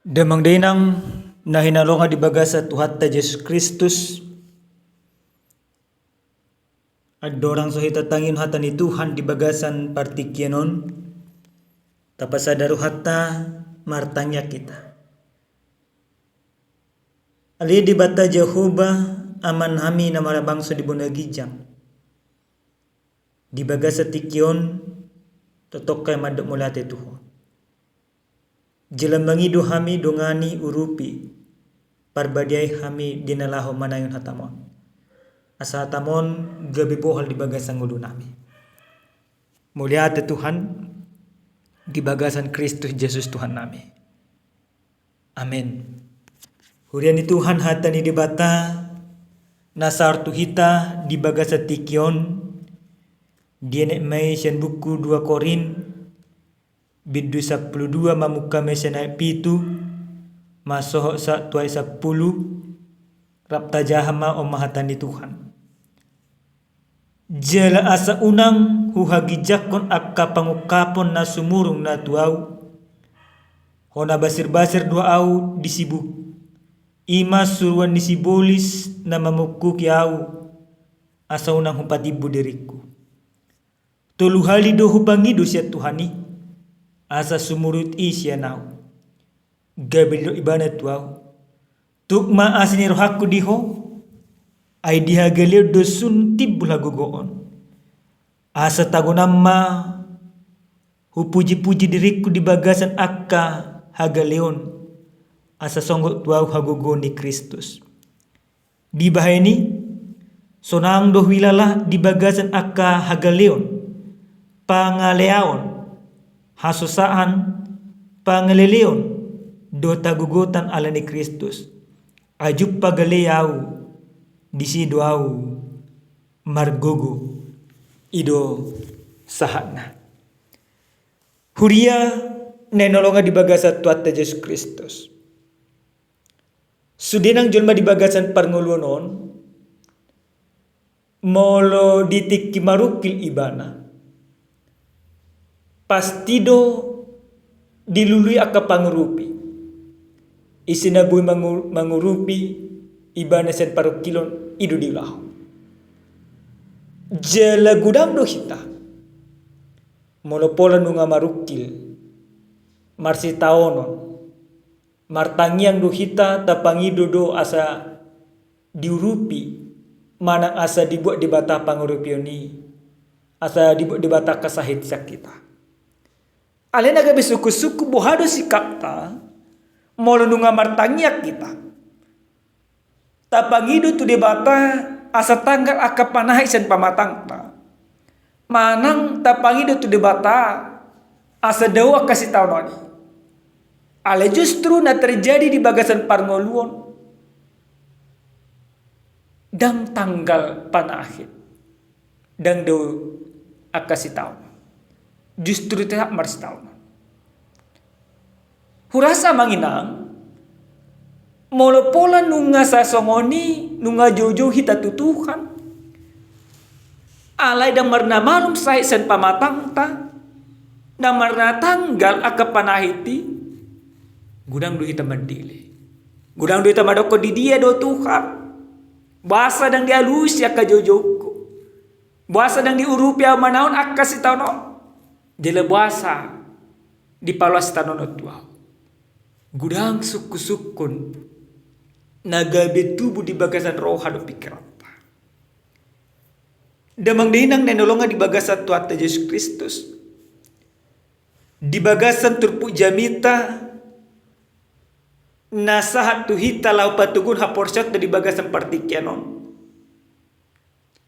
Damang dinang na hinalonga di baga sa Tuhan ta Jesus Kristus at dorang so hitatangin hata ni Tuhan di bagasan partikyanon tapasadaru hatta martanya kita. Ali di bata Jehovah aman hami na marabangso di bunagijang di bagasa tikyon totok kay madok mulate Tuhan. Jelambangi do hami dongani urupi parbadiay hami dinalaho manayon hatamon. Asa hatamon gabi bohal di bagasan ulo nami. Muliate Tuhan di bagasan Kristus Jesus Tuhan nami. Amin. Hurian ni Tuhan hata ni dibata nasartu hita di bagasa tikyon dianek may siyan buku 2 Korin Biddu 12 mamuka mesena pitu masoho sa tuay 10 rapta jahama o mahatan di Tuhan. Jala asa unang huhagijakon akka pangukapon na sumurong na tuaw. Hona basir-basir duaw disibuk. Ima suruan disibolis na mamuku kiaw asa unang hupatibu diriku. Tuluhali do hupangido siya Tuhani. Asa sumurut isya nau gabilo ibana tuaw tukma asini rohaku diho ay dihagalio dosun tibula gugoon asa tagunamma hupuji-puji diriku di bagasan akka hagaleon asa songgot tuaw hagugon ni Kristus di bahayani sonang doh wilala di bagasan akka hagaleon pangaleaon hasusaan pangalilion do tagugutan ala ni Kristus ajuk pagaliyaw disiduaw margugu ido sahatna huria nenolonga di bagasa tuata Jesus Kristus sudinang julma di bagasan parngulunon molo ditik kimarukil ibana pastido dilului akka pangurupi isinabuy mangurupi ibana sen parukilon idu dilah jala gudang do hita molopola nunga marukil marsitaonon martangiang do hita tapangido do asa diurupi manang asa dibuat di bata pangurupioni asa dibuat di bata kasahit sakita. Alena gabi suku-suku bohado sikapta molo nunga martangiak kita. Tapangido tu debata asa tanggal akka panahai sen pamatangta. Manang tapangido tu debata asa dawa kasih taunoni. Ale justru na terjadi di bagasan parngoluon dang tanggal panahit dang do akasi taun. Justru tidak marstau. Hurasa manginang molopola nunga sasongoni nunga jojo hita tutuhan. Alay dan marna malum sai sen pamatangta dan marna tanggal akka panahiti gudang du hita mandili. Gudang du hita madoko di dia do Tuhan. Bahasa dang dialus ya ka jojoko. Bahasa dang diurupi manaon akka sitano. Jela buasa di palas tanono tua. Gudang suku-sukun nagabe tubuh di bagasan roha do pikiran. Damang dinang nenolonga di bagasan tuata Yesus Kristus. Di bagasan turpu jamita nasahat tuhita lau patugun haporsat di bagasan partikyanon.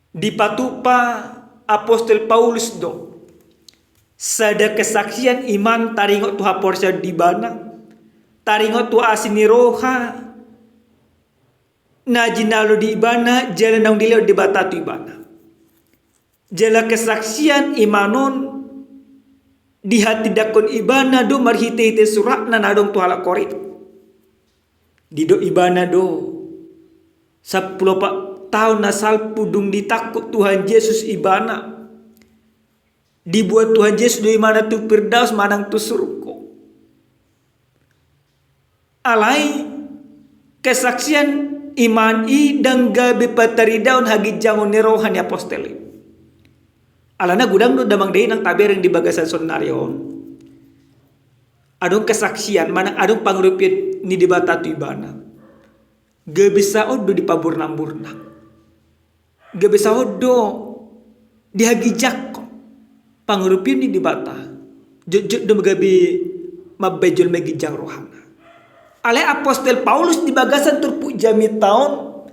Di patupa Apostol Paulus do. Sada kesaksian iman taringot tu haporsya di bana taringot tu asini roha na jinalo di ibana jala nang dileo di batatu ibana jala kesaksian imanon di hati dakon ibana do marhite-hite surat na nadong tu hala korit di do ibana do 10 tahun na salpu dung ditakut Tuhan Yesus ibana dibuat Tuhan Yesus dari mana tu Firdaus manang tu surga alai kesaksian iman i dan gabi pataridaun hagi jangon ni rohani apostoli. Alana gudang no damang day ng tabereng di bagasan sonarion. Adong kesaksian mana adong pangrupit ni dibata tu ibana. Gabi saod do di paburna-burna. Gabi saod do dihagijak ko. Pangrupit ni dibata. Jujud do magabi mabejol magijang rohana. Ale apostol Paulus di bagasan turpu jami taon.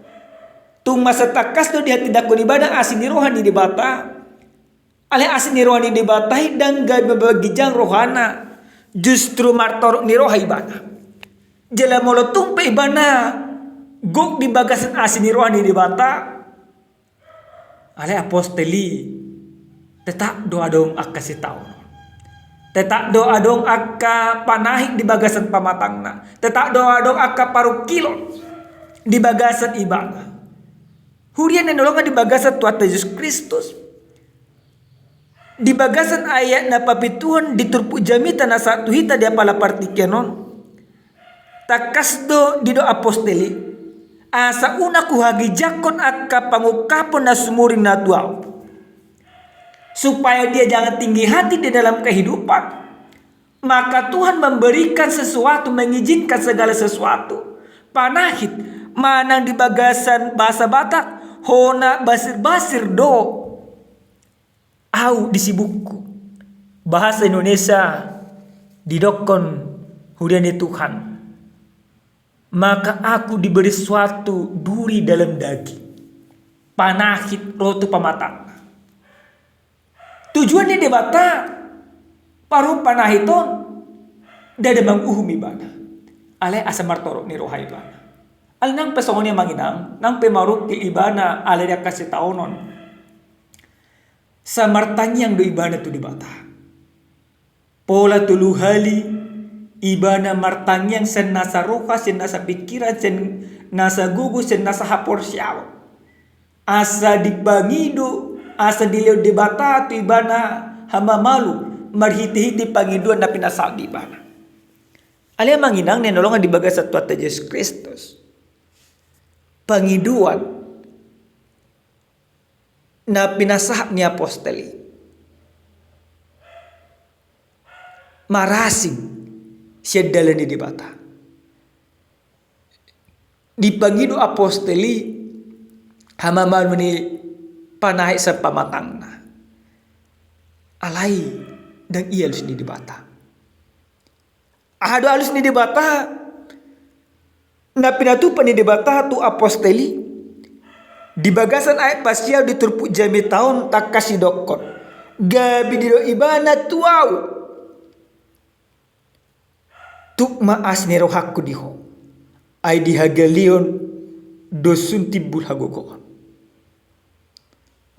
Tung masa takas do di hati dakon ibada asin ni rohani dibata. Ale asin ni rohani dibatai dan gabi magijang rohana. Justru martorok ni roha ibana. Jela molo tumpe ibana. Guk di bagasan asin ni rohani dibata. Ale apostoli. Tetak doa dong akka si taon. Tetak doa dong akka panahik di bagasan pamatangna. Tetak doa dong akka parukilon di bagasan ibana. Hurian yang nolongan di bagasan Tuhan Yesus Kristus. Di bagasan ayat na papituhan diturpu jamita na satu hita dia pala partikenon. Takasdo di do apostoli. Asa una kuhagijakon akka pangukapon na sumuring na tuaw. Supaya dia jangan tinggi hati di dalam kehidupan. Maka Tuhan memberikan sesuatu, mengizinkan segala sesuatu. Panahit, manang di bagasan bahasa Batak, hona basir-basir do. Au disibukku. Bahasa Indonesia didokon hudian Tuhan. Maka aku diberi suatu duri dalam daging. Panahit rotu pamatang. Tujuannya debata paru panahiton dada manguhumi bana. Ale asa martorok ni rohai bana. Al nang pesongonnya manginang nang pemaruk ke ibana ale dia kasih taonon. Samartanyang do ibana tu dibata. Pola tuluhali ibana martanyang sen nasa roha, sen nasa pikiran, sen nasa gugu, sen nasa hapor siaw. Asa dibangido, asa dileo debata tu ibana hama malu marhiti-hiti pangiduan na pinasal di ibana. Alia manginang nenolongan di bagas sa Tuhan Yesus Kristus. Pangiduan na pinasahap ni apostoli. Marasing siya dalan ni dibata. Di pangidu apostoli hamaman ni panahit sa pamatang na. Alay dan iya alus ni dibata. Ahado alus ni dibata na pinatupan ni dibata tu apostoli. Di bagasan ayat pasyaw diturpu jami taon tak kasih dokon. Gabi di do ibana tuaw. Tuk maas ni rohakku diho. Ay dihagalion dosun tibul hagogoon.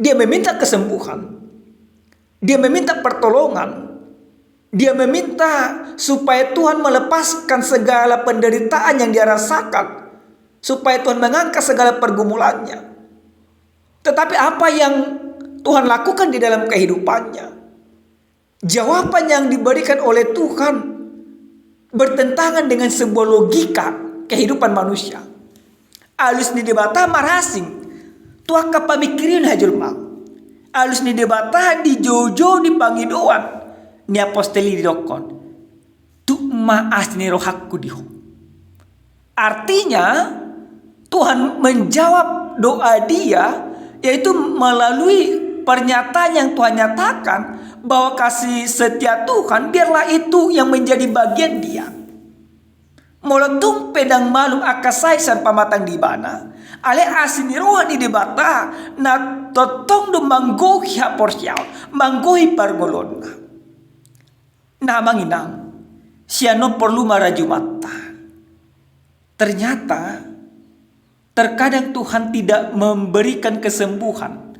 Dia meminta kesembuhan. Dia meminta pertolongan. Dia meminta supaya Tuhan melepaskan segala penderitaan yang dia rasakan. Supaya Tuhan mengangkat segala pergumulannya. Tetapi apa yang Tuhan lakukan di dalam kehidupannya? Jawaban yang diberikan oleh Tuhan bertentangan dengan sebuah logika kehidupan manusia. Alus ni debata marasing. Tuah kapamikirin hajul mau. Alus ni debata di jojo di pangidoan. Ni apostoli di dokon. Tu maas ni rohakku diho. Artinya Tuhan menjawab doa dia. Yaitu melalui pernyataan yang Tuhan nyatakan bahwa kasih setia Tuhan biarlah itu yang menjadi bagian dia. Molotung pedang malu akasai san pamatang di bana. Ale asini rohani di bata na totong do manggohi haporsiaw, manggohi pargolonna. Na manginang siya no perlu maraju mata. Ternyata terkadang Tuhan tidak memberikan kesembuhan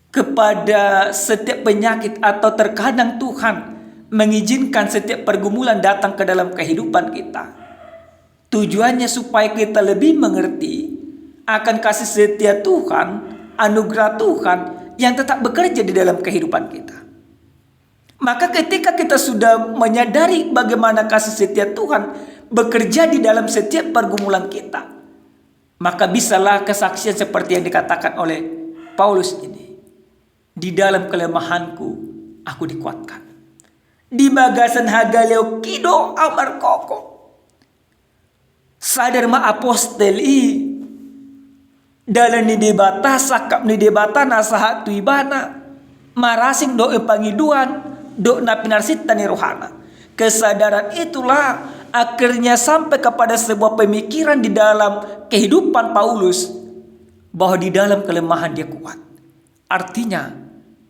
kepada setiap penyakit atau terkadang Tuhan mengizinkan setiap pergumulan datang ke dalam kehidupan kita. Tujuannya supaya kita lebih mengerti akan kasih setia Tuhan, anugerah Tuhan yang tetap bekerja di dalam kehidupan kita. Maka ketika kita sudah menyadari bagaimana kasih setia Tuhan bekerja di dalam setiap pergumulan kita, maka bisalah kesaksian seperti yang dikatakan oleh Paulus ini. Di dalam kelemahanku, aku dikuatkan. Di bagasan hagaleo kido amar koko. Sadar ma apostel dalam ni debata sakap ni debata nasahat tu ibana marasing do pangiduan do na pinarsita ni rohana. Kesadaran itulah akhirnya sampai kepada sebuah pemikiran di dalam kehidupan Paulus bahwa di dalam kelemahan dia kuat. Artinya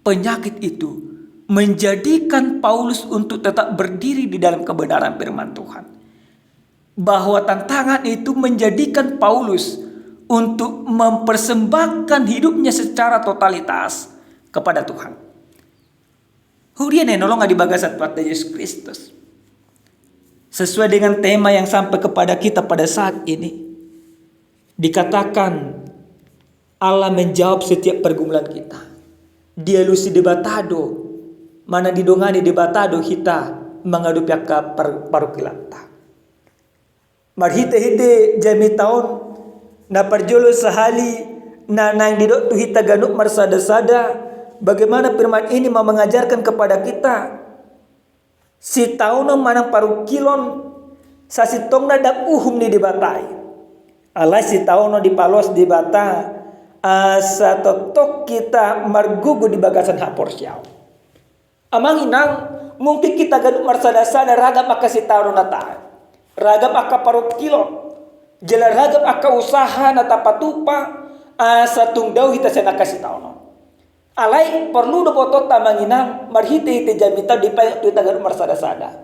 penyakit itu menjadikan Paulus untuk tetap berdiri di dalam kebenaran firman Tuhan. Bahwa tantangan itu menjadikan Paulus untuk mempersembahkan hidupnya secara totalitas kepada Tuhan. Hurian nolong di bagasan pada Yesus Kristus. Sesuai dengan tema yang sampai kepada kita pada saat ini. Dikatakan Allah menjawab setiap pergumulan kita. Dia lusi debatado. Mana didongani debatado kita mengadupi ke paru kilata. Marhite-hite jami tahun na perjolo sehali na nang didok tu hita ganuk marsada-sada. Bagaimana firman ini mau mengajarkan kepada kita. Si tahun manang paru kilon sa sitong na dak uhum ni debatai. Alai si tahun di palos debata asa totok kita margugu di bagasan hapor siaw. Amang inang mungkin kita ganuk marsada-sada ragam aka si tahun na tayo. Ragam aka paru kilon. Jela ragam aka usaha na tapatupa asa tungdaw hita sa nakasi tahun. Alai perlu dobotot tamanginang marhite-hite jamita di payah tu tagar marsada-sada.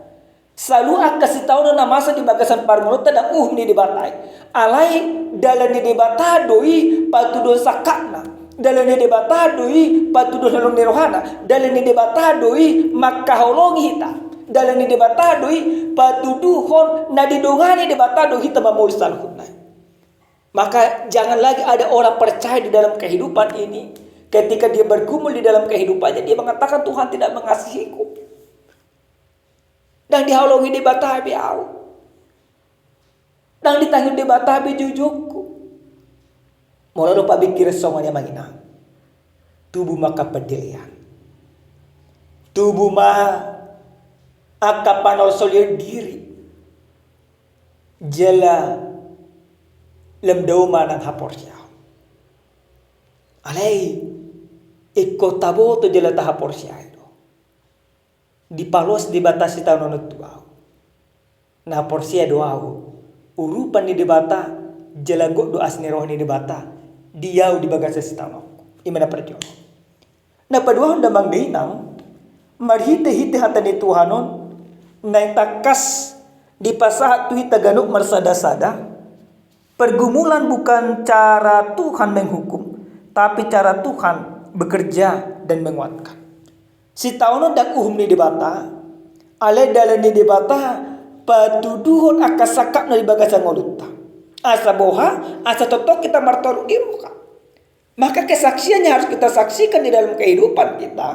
Selalu akasi tahun na masa di bagasan parmulut da ni dibatai. Alai dalam ni dibata doi patudon sakana. Dalam ni dibata doi patudon halong ni rohana. Dalam ni dibata doi makaholongi hita. Dalam ni dibata doi patuduhon na didongani dibata doi hita mamul salhunai. Maka jangan lagi ada orang percaya di dalam kehidupan ini. Ketika dia bergumul di dalam kehidupannya, dia mengatakan Tuhan tidak mengasihiku. Dan dihalongi di batabi au. Dan ditanggung di batabi jujukku. Mulai lupa pikir semuanya mangina. Tubuh maka pedelian. Tubuh mah akapanol solir diri. Jela lemdauma ng hapor siya. Alay. Iko tabo to jela tahapor siya ito. Di palos di batas si tahun nonut tuaw. Na porsia doaw. Urupan ni debata jelago do asni roh ni debata. Diyaw di bagas si tahun. Imana perjo. Na padua honda mang dinang marhite-hite hata ni Tuhanon na takas di pasahat tu hita ganuk marsada-sada. Pergumulan bukan cara Tuhan menghukum, tapi cara Tuhan bekerja dan menguatkan. Si taono dak uhum ni debata, ale dalam ni debata patuduhon akasakak na di bagasan ngolutta. Asa boha, asa totok kita martolu di muka. Maka kesaksiannya harus kita saksikan di dalam kehidupan kita.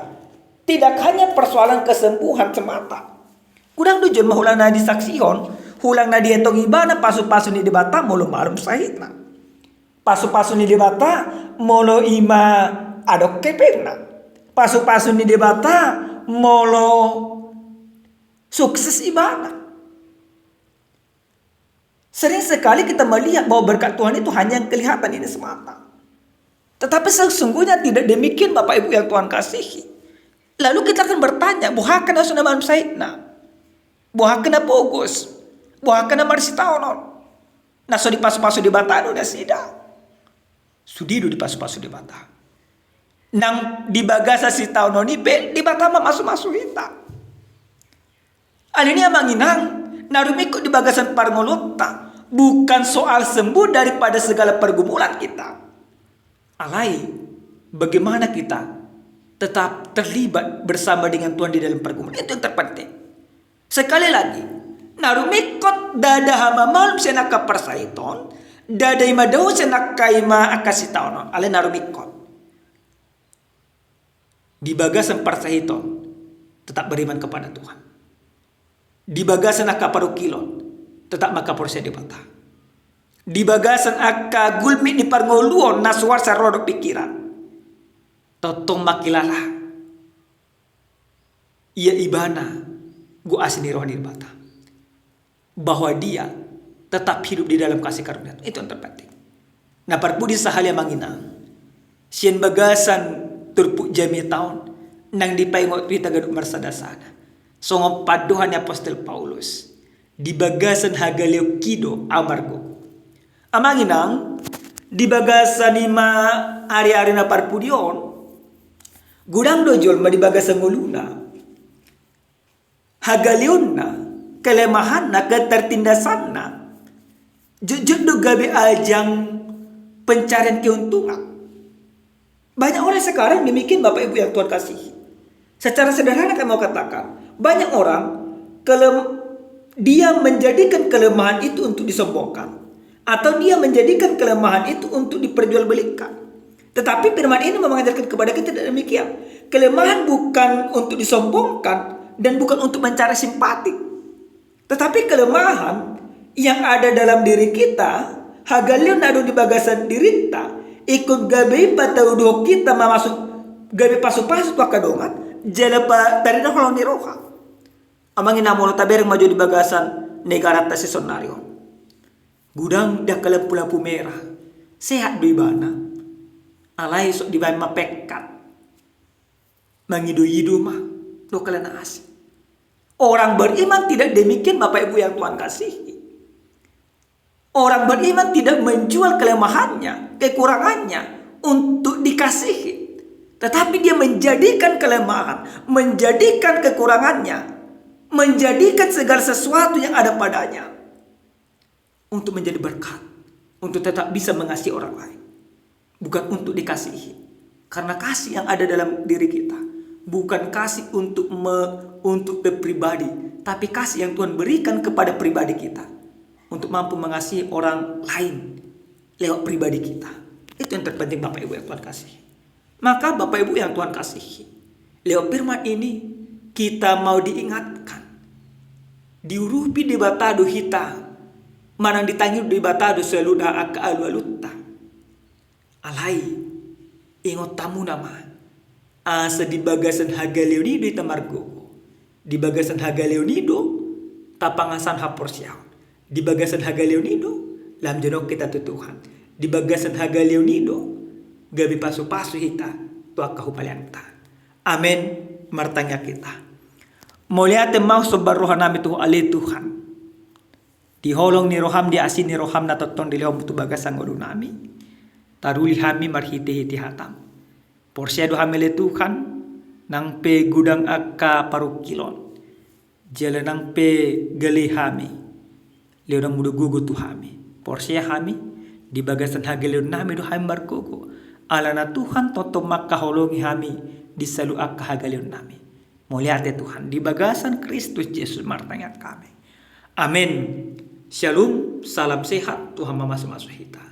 Tidak hanya persoalan kesembuhan semata. Kudang dujun mahulang na disaksikan, hulang na dietong ibana pasu-pasu ni debata molo malum sahitna. Pasu-pasu ni debata molo ima adok kepena. Pasu-pasu ni debata molo sukses ibadah. Sering sekali kita melihat bahwa berkat Tuhan itu hanya yang kelihatan ini semata. Tetapi sesungguhnya tidak demikian Bapak Ibu yang Tuhan kasihi. Lalu kita akan bertanya, buhakan asuna manum saitna. Buhakan pogus. Buhakan marsitaonon. Naso di pasu-pasu debata na sida. Sudido di pasu-pasu debata. Nang di bagasa si tahun noni pe di batama masuk hita. Alini amanginang narumiko di bagasan parngolota bukan soal sembuh daripada segala pergumulan kita. Alai bagaimana kita tetap terlibat bersama dengan Tuhan di dalam pergumulan itu yang terpenting. Sekali lagi narumikot dada hama malum senaka persaiton dada imadau senaka ima akasitaonon ale narumikot di bagasan parsahiton tetap beriman kepada Tuhan. Di bagasan aka parukilon, tetap maka porsi di bata. Di bagasan aka gulmi di parngoluon nasuar sarodok pikiran. Totong makilala. Ia ibana gu asini roh di bata. Bahwa dia tetap hidup di dalam kasih karunia. Itu yang terpenting. Nah parpudi sahal yang manginang. Sian bagasan turpuk jami tahun. Nang dipaingot rita gaduk marsadasana. Songo paduhan Apostol Paulus. Di bagasan hagaleo kido amargo. Amanginang. Di bagasan ima ari-ari na parpudion. Gudang dojol ma di bagasan nguluna. Hagaleon na. Kelemahan na ketertindasan na. Jujur do gabi ajang pencarian keuntungan. Banyak orang sekarang demikian Bapak Ibu yang Tuhan kasihi. Secara sederhana kami mau katakan, banyak orang dia menjadikan kelemahan itu untuk disombongkan, atau dia menjadikan kelemahan itu untuk diperjualbelikan. Tetapi firman ini mengajarkan kepada kita tidak demikian. Kelemahan bukan untuk disombongkan dan bukan untuk mencari simpati. Tetapi kelemahan yang ada dalam diri kita, hagalion ado di bagasan dirita, ikut gabe pataudo kita masuk gabe pasu-pasu kadongan, jelepa dari dah ni roha. Amangin namun tabereng maju di bagasan negara tasi sonario. Gudang dah lampu merah, sehat do ibana, alai sok di bayi mapekat, mangido-ido mah do kalenaas. Orang beriman tidak demikian Bapak Ibu yang Tuhan kasihi. Orang beriman tidak menjual kelemahannya, kekurangannya untuk dikasihi. Tetapi dia menjadikan kelemahan, menjadikan kekurangannya, menjadikan segala sesuatu yang ada padanya untuk menjadi berkat, untuk tetap bisa mengasihi orang lain. Bukan untuk dikasihi. Karena kasih yang ada dalam diri kita bukan kasih untuk pribadi, tapi kasih yang Tuhan berikan kepada pribadi kita untuk mampu mengasihi orang lain lewat pribadi kita. Itu yang terpenting Bapak Ibu yang Tuhan kasihi. Maka Bapak Ibu yang Tuhan kasihi, lewat firman ini kita mau diingatkan. Diurupi di batado hita, manang ditangir di batado seluda aka alu-alutta. Alai, ingot tamu nama. Asa di bagasan hagaleonido itamargo. Di bagasan hagaleonido tapangasan haporsiaw. Di bagasan hagaleonido lam jenok kita tutuhan. Di bagasan hagaleonido gabi pasu-pasu hita tuak kahupalianta. Amin. Martanya kita. Muliate mau sobar rohan nami tuh ali Tuhan. Di holong ni roham di asin ni roham na toton di lehom tu bagasan ngodu nami. Taruli hami marhiti-hiti hatam. Porsiado hamile Tuhan nang pe gudang akka parukilon. Jala nang pe gali hami. Leo nang mudu gugu tu hami. Porsia hami di bagasan hageleon nami do hami barkuku. Ala na Tuhan toto makaholongi hami di salu akka hageleon nami. Muliate Tuhan di bagasan Kristus Yesus martanya kami. Amin. Shalom, salam sehat, Tuhan masuk-masuk kita.